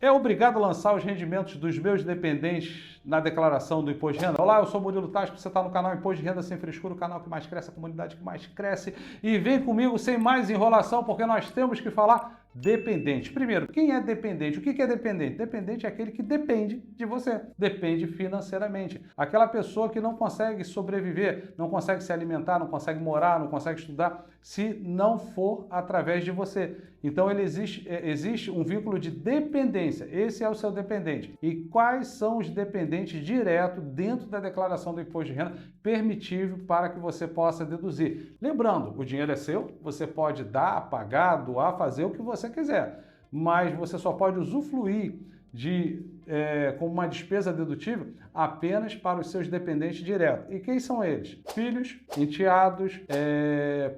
É obrigado a lançar os rendimentos dos meus dependentes na declaração do Imposto de Renda? Olá, eu sou Murilo Tasco, você está no canal Imposto de Renda Sem Frescura, o canal que mais cresce, a comunidade que mais cresce. E vem comigo sem mais enrolação, porque nós temos que falar dependente. Primeiro, quem é dependente? O que é dependente? Dependente é aquele que depende de você, depende financeiramente. Aquela pessoa que não consegue sobreviver, não consegue se alimentar, não consegue morar, não consegue estudar, se não for através de você. Então existe um vínculo de dependência, esse é o seu dependente. E quais são os dependentes direto dentro da declaração do Imposto de Renda permitível para que você possa deduzir? Lembrando, o dinheiro é seu, você pode dar, pagar, doar, fazer o que você quiser, mas você só pode usufruir como uma despesa dedutível apenas para os seus dependentes diretos. E quem são eles? Filhos, enteados,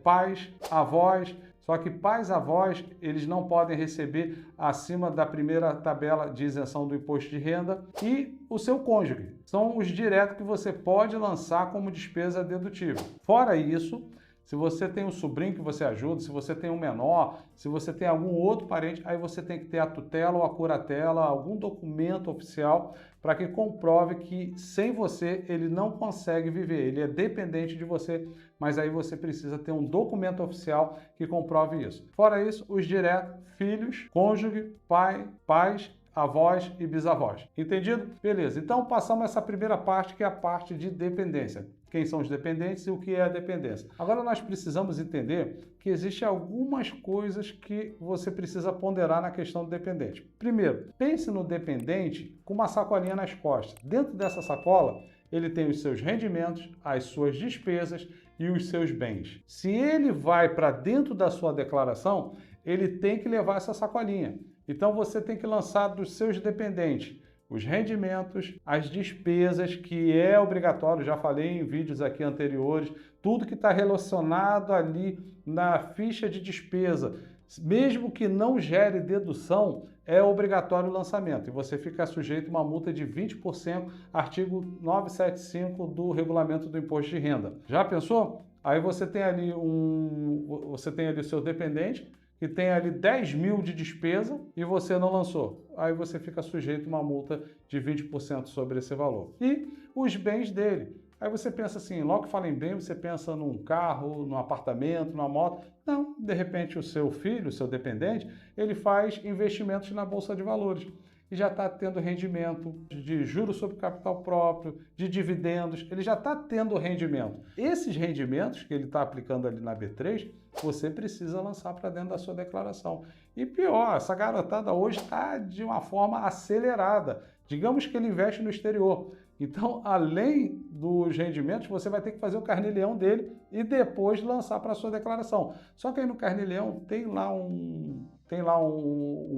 pais, avós. Só que pais, avós, eles não podem receber acima da primeira tabela de isenção do imposto de renda, e o seu cônjuge. São os diretos que você pode lançar como despesa dedutível. Fora isso, se você tem um sobrinho que você ajuda, se você tem um menor, se você tem algum outro parente, aí você tem que ter a tutela ou a curatela, algum documento oficial para que comprove que sem você ele não consegue viver, ele é dependente de você, mas aí você precisa ter um documento oficial que comprove isso. Fora isso, os diretos, filhos, cônjuge, pais, avós e bisavós. Entendido? Beleza. Então passamos essa primeira parte, que é a parte de dependência. Quem são os dependentes e o que é a dependência. Agora nós precisamos entender que existem algumas coisas que você precisa ponderar na questão do dependente. Primeiro, pense no dependente com uma sacolinha nas costas. Dentro dessa sacola, ele tem os seus rendimentos, as suas despesas e os seus bens. Se ele vai para dentro da sua declaração, ele tem que levar essa sacolinha. Então você tem que lançar dos seus dependentes os rendimentos, as despesas, que é obrigatório, já falei em vídeos aqui anteriores, tudo que está relacionado ali na ficha de despesa, mesmo que não gere dedução, é obrigatório o lançamento. E você fica sujeito a uma multa de 20%, artigo 975 do Regulamento do Imposto de Renda. Já pensou? Aí você tem ali o seu dependente, que tem ali 10 mil de despesa e você não lançou. Aí você fica sujeito a uma multa de 20% sobre esse valor. E os bens dele. Aí você pensa assim, logo que fala em bem, você pensa num carro, num apartamento, numa moto. Não, de repente o seu filho, o seu dependente, ele faz investimentos na Bolsa de Valores e já está tendo rendimento de juros sobre capital próprio, de dividendos, ele já está tendo rendimento. Esses rendimentos que ele está aplicando ali na B3, você precisa lançar para dentro da sua declaração. E pior, essa garotada hoje está de uma forma acelerada. Digamos que ele investe no exterior. Então, além dos rendimentos, você vai ter que fazer o carnê-leão dele e depois lançar para a sua declaração. Só que aí no carnê-leão tem lá um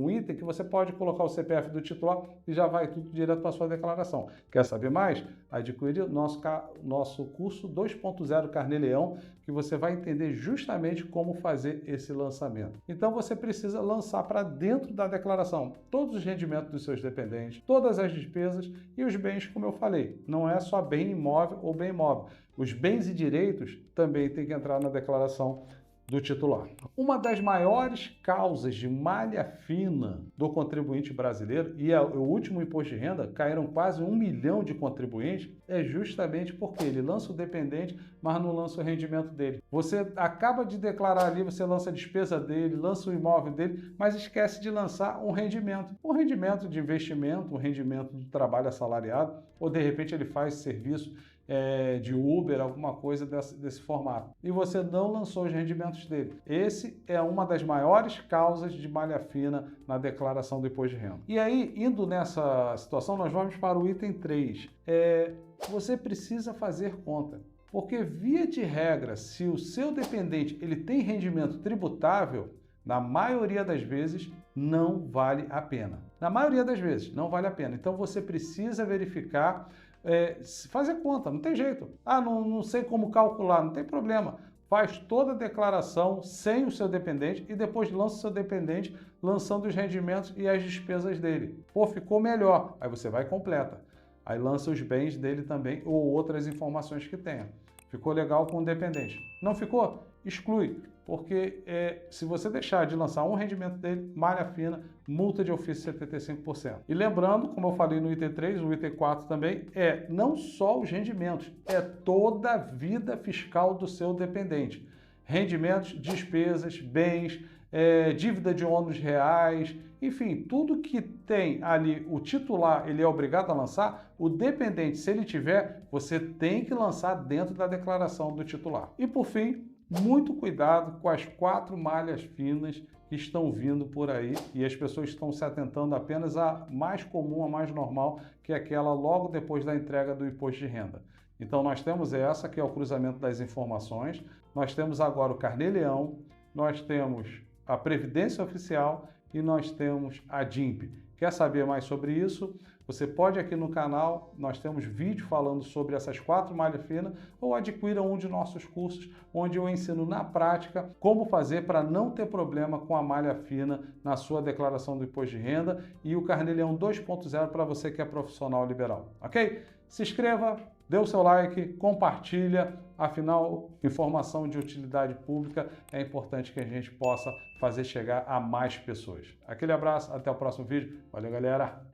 item que você pode colocar o CPF do titular e já vai tudo direto para a sua declaração. Quer saber mais? Adquire o nosso curso 2.0 Carnê-Leão, que você vai entender justamente como fazer esse lançamento. Então você precisa lançar para dentro da declaração todos os rendimentos dos seus dependentes, todas as despesas e os bens, como eu falei. Não é só bem imóvel ou bem imóvel. Os bens e direitos também tem que entrar na declaração do titular. Uma das maiores causas de malha fina do contribuinte brasileiro, e o último imposto de renda, caíram quase 1 milhão de contribuintes, é justamente porque ele lança o dependente, mas não lança o rendimento dele. Você acaba de declarar ali, você lança a despesa dele, lança o imóvel dele, mas esquece de lançar um rendimento. Um rendimento de investimento, um rendimento de trabalho assalariado, ou de repente ele faz serviço de Uber, alguma coisa desse formato. E você não lançou os rendimentos dele. Esse é uma das maiores causas de malha fina na declaração do imposto de renda. E aí, indo nessa situação, nós vamos para o item 3. Você precisa fazer conta. Porque, via de regra, se o seu dependente ele tem rendimento tributável, na maioria das vezes, não vale a pena. Na maioria das vezes, não vale a pena. Então, você precisa verificar, fazer conta, não tem jeito. Não sei como calcular, não tem problema. Faz toda a declaração sem o seu dependente e depois lança o seu dependente lançando os rendimentos e as despesas dele. Pô, ficou melhor. Aí você vai e completa. Aí lança os bens dele também ou outras informações que tenha. Ficou legal com o dependente. Não ficou? Exclui. Porque se você deixar de lançar um rendimento dele, malha fina, multa de ofício 75%. E lembrando, como eu falei no item 3, o item 4 também, não só os rendimentos, é toda a vida fiscal do seu dependente. Rendimentos, despesas, bens, dívida de ônus reais, enfim, tudo que tem ali o titular, ele é obrigado a lançar, o dependente, se ele tiver, você tem que lançar dentro da declaração do titular. E por fim, muito cuidado com as 4 malhas finas que estão vindo por aí e as pessoas estão se atentando apenas à mais comum, a mais normal, que é aquela logo depois da entrega do imposto de renda. Então nós temos essa, que é o cruzamento das informações, nós temos agora o Carnê-Leão, nós temos a Previdência Oficial e nós temos a DIMP. Quer saber mais sobre isso? Você pode aqui no canal, nós temos vídeo falando sobre essas 4 malhas finas, ou adquira um de nossos cursos, onde eu ensino na prática como fazer para não ter problema com a malha fina na sua declaração do imposto de renda e o Carnê-Leão 2.0 para você que é profissional liberal, ok? Se inscreva, dê o seu like, compartilha, afinal, informação de utilidade pública é importante que a gente possa fazer chegar a mais pessoas. Aquele abraço, até o próximo vídeo. Valeu, galera!